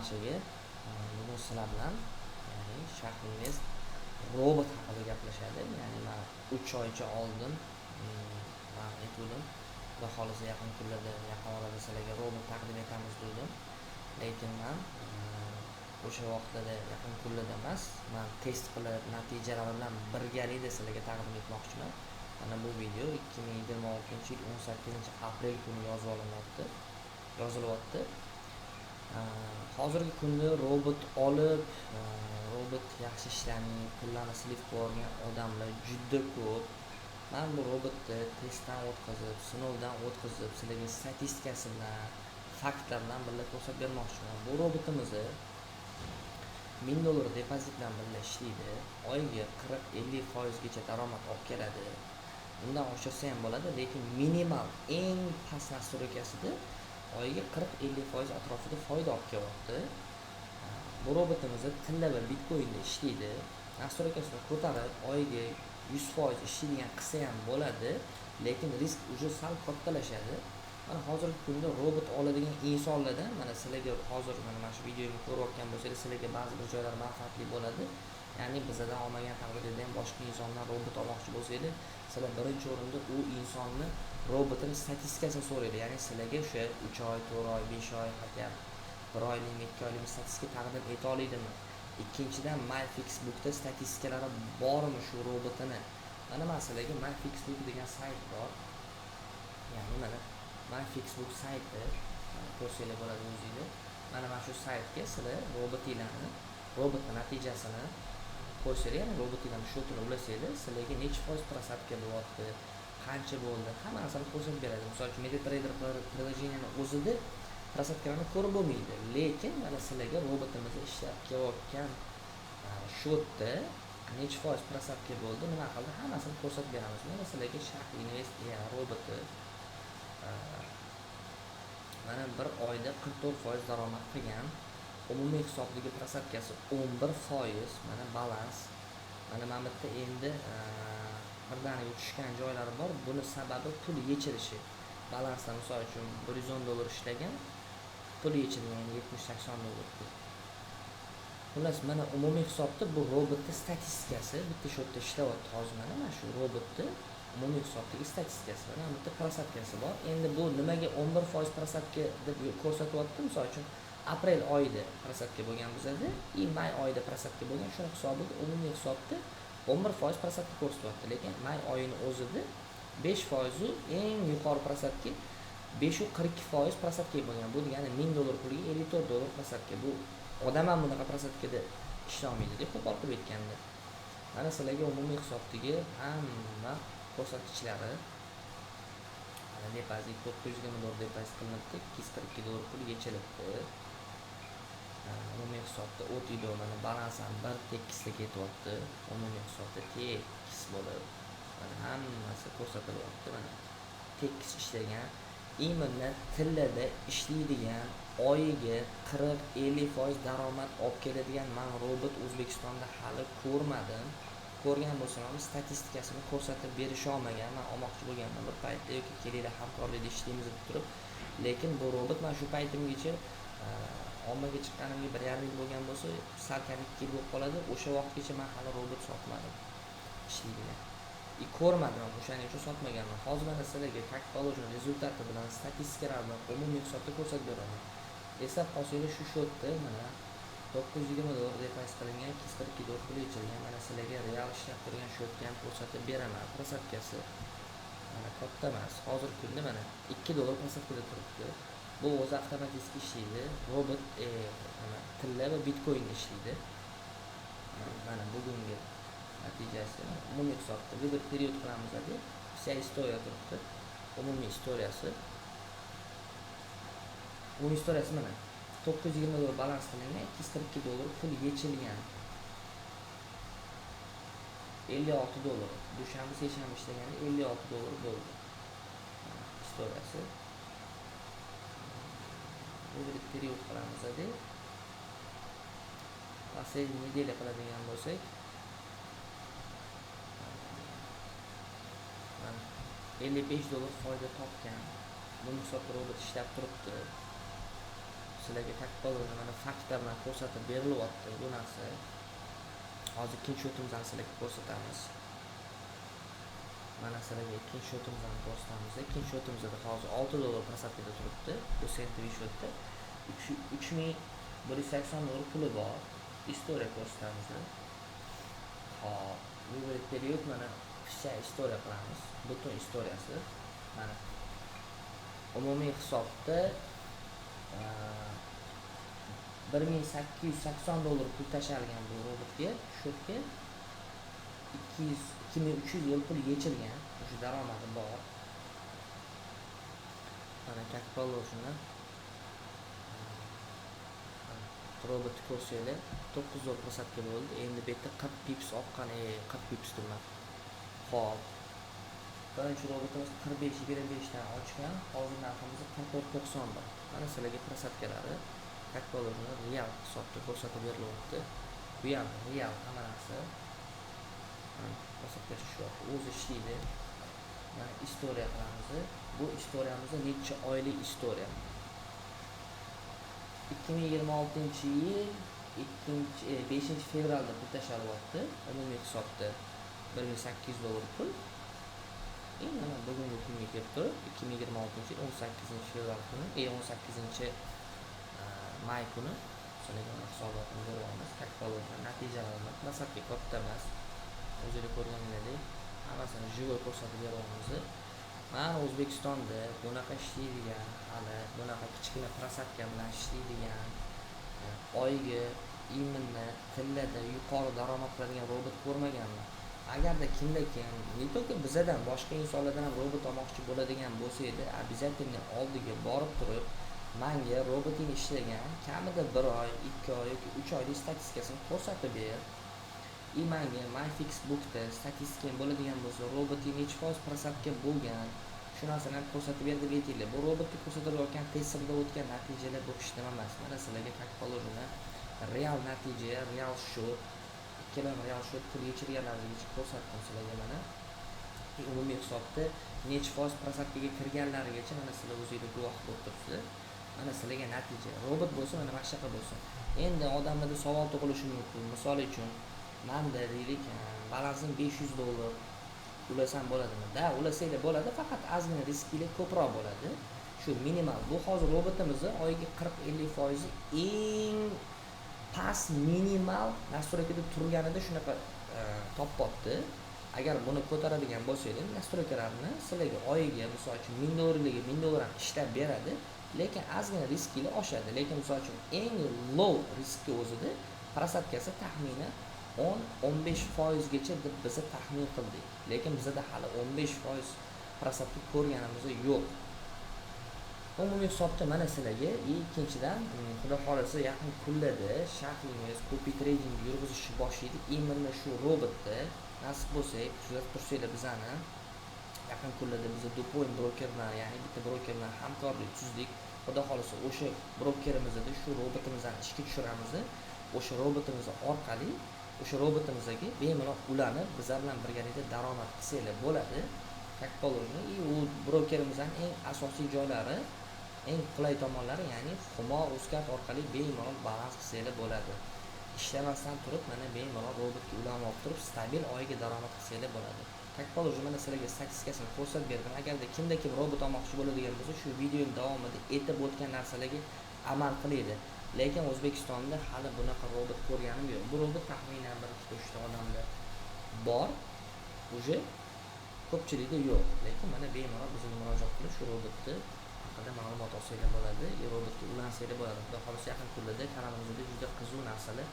barchaga bugun sizlar bilan ya'ni Shahrinvest robot haqida gaplashadi. Ya'ni men 3 oycha oldin men aytdim, Xudo xolisa yaqin kunlarda, yaqin orada sizlarga robot taqdim etamiz dedim. Lekin men o'sha vaqtlarda yaqin kunlarda emas, men test qilib natijalari bilan birgalikda sizlarga taqdim etmoqchiman. Mana bu video 2026-yil 18-aprel kuni yozilyapti. Hozirgi kunda robot olib, robot yaxshi ishlarni pullarni silib qo'ygan odamlar juda ko'p. Men bu robotni testdan o'tkazib, sinovdan o'tkazib, sizlarga statistikasi bilan, faktlar bilan birga ko'rsatib bermoqchiman. Bu robotimizni $1000 depozit bilan birga ishlaydi. Oyiga 40-50% gacha daromad olib keladi. Bundan oshirsa ham bo'ladi, lekin minimal eng past nastroykasida oyiga 40-50% atrofida foyda olib kelyapti. Bu robotimiz tilla va bitcoinda ishlaydi. Nastroykasini ko'tarib oyiga 100% ishlaydigan qilsa ham bo'ladi, lekin risk uje sal kattalashadi. Mana hozirgi kunda robot oladigan insonlardan, mana sizlarga hozir mana shu videoni ko'rayotgan bo'lsangiz, sizlarga ba'zi bir joylar manfaatli bo'ladi. Ya'ni bizdan olmagan taqdirda ham boshqa insondan robot olmoqchi bo'lsangiz, sizlar birinchi o'rinda u insonni robotning statistikasini so'raydi. Ya'ni sizlarga o'sha 3 oy, 4 oy, 5 oy, hatto 1 oylik, 2 oylik statistika taqdim eta oladimi? Ikkinchidan, MyFixbookda statistikalari bormi shu robotini? Mana men sizlarga MyFixbook degan sayt bor. Ya'ni mana MyFixbook sayti ko'rsangiz bo'ladi o'zingizlar. Mana shu saytga sizlar robotning natijasini qo'ysangiz, ya'ni robotlarning shotini ulasangiz, sizlarga necha foiz prosatka bo'lyapti, qancha bo'ldi, hammasini ko'rsatib beradi. Misol uchun MetaTrader prilojeniyani o'zida prosatkalarni ko'rib bo'lmaydi, lekin mana sizlarga robotimiz ishlab kelayotgan shotda necha foiz prosatka bo'ldi, nima qildi, hammasini ko'rsatib beramiz. Mana sizlarga Shahrinvest roboti mana bir oyda 44% daromad qilgan, umumiy hisobdagi prosatkasi 11%, mana balans. Mana bu yerda endi birdaniga tushgan joylari bor. Buni sababi pul yechilishi. Balansda misol uchun $110 ishlagan, pul yechilgan $70-80. Xullas, mana umumiy hisobda bu robotning statistikasi bitta shotda ishlayapti hozir. Mana shu robotning umumiy hisobdagi statistikasi, mana bu yerda prosatkasi bor. Endi bu nimaga 11% prosatka deb ko'rsatyapti? Misol uchun aprel oyida prosatka bo'lgan bizada, may oyida prosatka bo'lgan, shuni hisobiga umumiy hisobda 11% prosatka ko'rsatyapti. Lekin may oyining o'zida 5% eng yuqori prosatka 542% prosatka bo'lgan. Bu degani $1000 puliga $54 prosatka. Bu odam ham bunaqa prosatkada ishlamaydi deb qo'pol qilib aytganda. Mana sizlarga umumiy hisobdagi hamma ko'rsatkichlari. Mana depozit $920 depozit qilinibdi, $242 pul yechilibdi. Umumiy hisobda o'tiydi, mana balans ham bir tekislik ketyapti. Umumiy hisobda tekis bo'lib, mana hammasi ko'rsatilyapti. Mana tekis ishlagan, imенно tillada ishlaydigan, oyiga 40-50% daromad olib keladigan men robot O'zbekistonda hali ko'rmadim. Ko'rgan bo'lsam ham statistikasini ko'rsatib berisha olmagan. Men olmoqchi bo'lganman bir paytda, yoki kelinglar hamkorlikda ishlaymiz deb turib, lekin bu robot men shu paytimgacha ommaga chiqqanimga 1,5 yil bo'lgan bo'lsa, salkam 2 yil bo'lib qoladi. O'sha vaqtgacha men hali robot sotmadim. Ishlaydigan. Ko'rmadim, o'shaning uchun sotmaganman. Hozir mana sizlarga как положено rezultati bilan, statistikalar bilan umumiy hisobda ko'rsatib beraman. Eslab qolsanglar, shu shotda mana $920 depozit qilingan, $242 pul yechilgan. Mana sizlarga real ishlab turgan shotni ham ko'rsatib beraman. Prosatkasi mana katta emas. Hozirgi kunda mana $2 prosatkada turibdi. Bu o'zi avtomatik ishlaydi. Robot mana tilla va bitcoinda ishlaydi. Mana bugungi natijasi umumiy hisobda bir period qilamiz deb vся istoriya turibdi. Umumiy istoriyasi. Bu istoriyasi mana $920 balans qilingan, $242 pul yechilgan. $56. Dushanba, seshanba ishlaganda $56 bo'ldi. Istoriyasi. Bu bir period qilamiz deb. Последний nedelya qiladigan bo'lsak, $55 foyda topgan. Buni hisobda robot ishlab turibdi. sizlarga takpoloni mana faktlar bilan ko'rsatib berilyapti bu narsa. Hozir ikkinchi o'timizni sizlarga ko'rsatamiz. Mana sizlarga ikkinchi o'timizni ko'rsatamiz. Ikkinchi o'timizda hozir $6 prosatkada turibdi. Bu sentri счетda 3180 puli bor. Istoriya ko'rsatamiz. Hop, bu period mana vся istoriya qilamiz. Butun istoriyasi. Mana umumiy hisobda $1880 pul tashlangan bu robotga, счетga 2300 yil pul yechilgan. O'sha daromadi bor. Mana calculatorni robot ko'rsanglar $9 prosatka bo'ldi. Endi bu yerda 40 pips oqqan, 40 pips turma. Hop. Birinchi robotimiz 45.25 dan ochgan. Hozir narximiz 44.90 bor. Mana sizlarga prosatkalari calculatorni real hisobda ko'rsatib berilyapti. Bu ham real hamma narsa. Prosatka shu o'zi ishlaydi. Mana istoriya qilamiz. Bu istoriyamizda necha oylik istoriya. 2026-yil 5-fevralda pul tashlalyapti. Umumiy hisobda $1800 pul. Mana bugungi kunga kelib turib 2026-yil 18-fevral kuni, 18-may kuni sizlarga hisobotni beramiz. Kalkulator natijalarini prosatka katta emas. O'zingizlar ko'rganingizdek hammasini живой ko'rsatib beramiz. Mana O'zbekistonda bunaqa ishlaydigan, hali bunaqa kichkina prosatka bilan ishlaydigan, oyiga именно tillada yuqori daromad qiladigan robot ko'rmaganman. Agarda kimda-kim, ne только bizdan boshqa insonlardan ham robot olmoqchi bo'ladigan bo'lsa edi, обязательно oldiga borib turib, menga roboting ishlagan, kamida 1 oy, 2 oy yoki 3 oylik statistikasini ko'rsatib ber. Menga MyFixBookda statistika bo'ladigan bo'lsa, roboting necha foiz prosatka bo'lgan, shu narsalarni ko'rsatib ber deb aytinglar. Bu robotga ko'rsatilayotgan testda o'tgan natijalar bu hech nima emas. Mana sizlarga calculatorni real natija, real счет, ikkalama real счет pul yechirganlaringizni ko'rsatdim sizlarga mana. Umumiy hisobda necha foiz prosatkaga kirganlarigacha mana sizlar o'zingizlar guvoh bo'lib turibsizlar. Mana sizlarga natija. Robot bo'lsa mana mana shunaqa bo'lsin. Endi odamlarda savol tug'ilishi mumkin. Misol uchun menda deylik, balansim $500 ulasam bo'ladimi? Da, ulasanglar bo'ladi, faqat ozgina riskli ko'proq bo'ladi. Shu minimal. Bu hozir robotimizni oyiga 40-50% eng past minimal nastroykada turganida shunaqa topyapti. Agar buni ko'taradigan bo'lsangiz, nastroykalarni sizlarga oyiga misol uchun $1000 $1000 ham ishlab beradi, lekin ozgina riskli oshadi. Lekin misol uchun eng low riskga o'zida prosatkasi taxminan 10-15% gacha deb biz taxmin qildik. Lekin bizda hali 15% prosatka ko'rganimiz yo'q. Umumiy hisobda mana sizlarga ikkinchidan, xudo xolasa yaqin kunlarda shahringiz copy trading yurg'izishni boshlaydi. Imенно shu robotda nasib bo'lsa, kuzatib tursanglar bizani yaqin kunlarda biz do'pon brokerlar, ya'ni bitta broker bilan hamkorlik tuzdik. Xudo xolasa o'sha brokerimizda shu robotimizni ishga tushiramiz. O'sha robotimiz orqali o'sha robotimizga bemalol ulanib bizlar bilan birgalikda daromad qilsanglar bo'ladi. Calculatorni u brokerimizning eng asosiy joylari, eng qulay tomonlari, ya'ni Humo Uzcard orqali bemalol balans qilsanglar bo'ladi. Ishlamasdan turib mana bemalol robotga ulanib turib stabil oyiga daromad qilsanglar bo'ladi. Calculator mana sizlarga statistikasini ko'rsatib berdim. Agarda kimda-kim robot olmoqchi bo'ladigan bo'lsa, shu videoning davomida aytib o'tgan narsalarga amal qilaydi. Lekin O'zbekistonda hali bunaqa robot ko'rganim yo'q. Bu robot taxminan 1-3 ta odamda bor. Uje ko'pchilikda yo'q. Lekin mana bemalol bizga murojaat qilib shu robotni haqida ma'lumot olsanglar bo'ladi. Robotga ulansanglar bo'ladi. Xudo xolasa yaqin kunlarda kanalimizda juda qiziq narsalar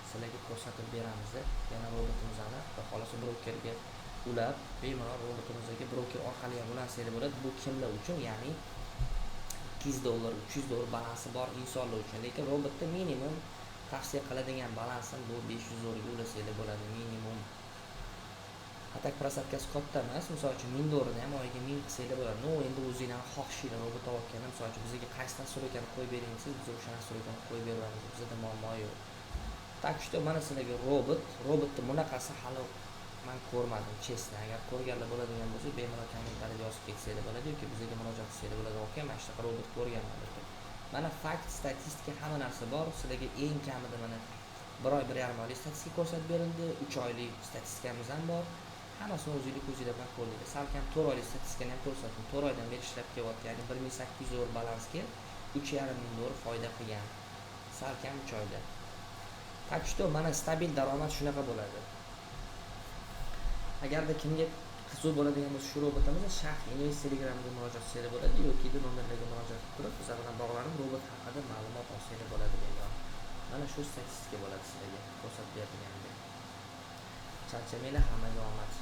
sizlarga ko'rsatib beramiz. Yana robotimizni xudo xolasa brokerga ulab, bemalol robotimizga broker orqali ham ulansanglar bo'ladi. Bu kimlar uchun? Ya'ni $200, $300 balansi bor insonlar uchun. Lekin robotda minimum tavsiya qiladigan balansim bu $500 ga ulasanglar bo'ladi minimum. Atak prosatkasi katta emas, misol uchun $1000 ni ham oyiga 1000 qilsanglar bo'ladi. No, endi o'zingizlar xohishinglar robot olganda, misol uchun bizga qaysi nastroykani qo'yib bering desiz, biz o'sha nastroykani qo'yib beramiz. Bizda muammo yo'q. Tak что mana sizlarga robotni bunaqasi hali men ko'rmadim, chestni. Agar ko'rganlar bo'ladigan bo'lsa, bemalol kommentariyada yozib ketsanglar bo'ladi yoki bizga murojaat qilsanglar bo'ladi. Okey, mana shunaqa robot ko'rganman deb. Mana fakt, statistika, hamma narsa bor. Sizlarga eng kamida mana 1 oy, 1,5 oylik statistika ko'rsatib berildi, 3 oylik statistikamiz ham bor. Hammasini o'zingiz ko'zingizlar bilan ko'rdinglar. Salkam 4 oylik statistikani ham ko'rsatdim. 4 oydan beri ishlab kelyapti, ya'ni 1800 dollar balansga 3,5 ming dollar foyda qilgan. Salkam 3 oyda. Так что mana stabil daromad shunaqa bo'ladi. Agarda kimga qiziq bo'ladigan bo'lsa, shu robotimizda shaxs Invest Telegramga murojaat qilsa bo'ladi yoki nomerlarga murojaat qilib bizlar bilan bog'lanib robot haqida ma'lumot olsangiz bo'ladi bemalol. Mana shu statistika bo'ladi sizlarga ko'rsatib berilganda. Charchamanglar, hammaga omad.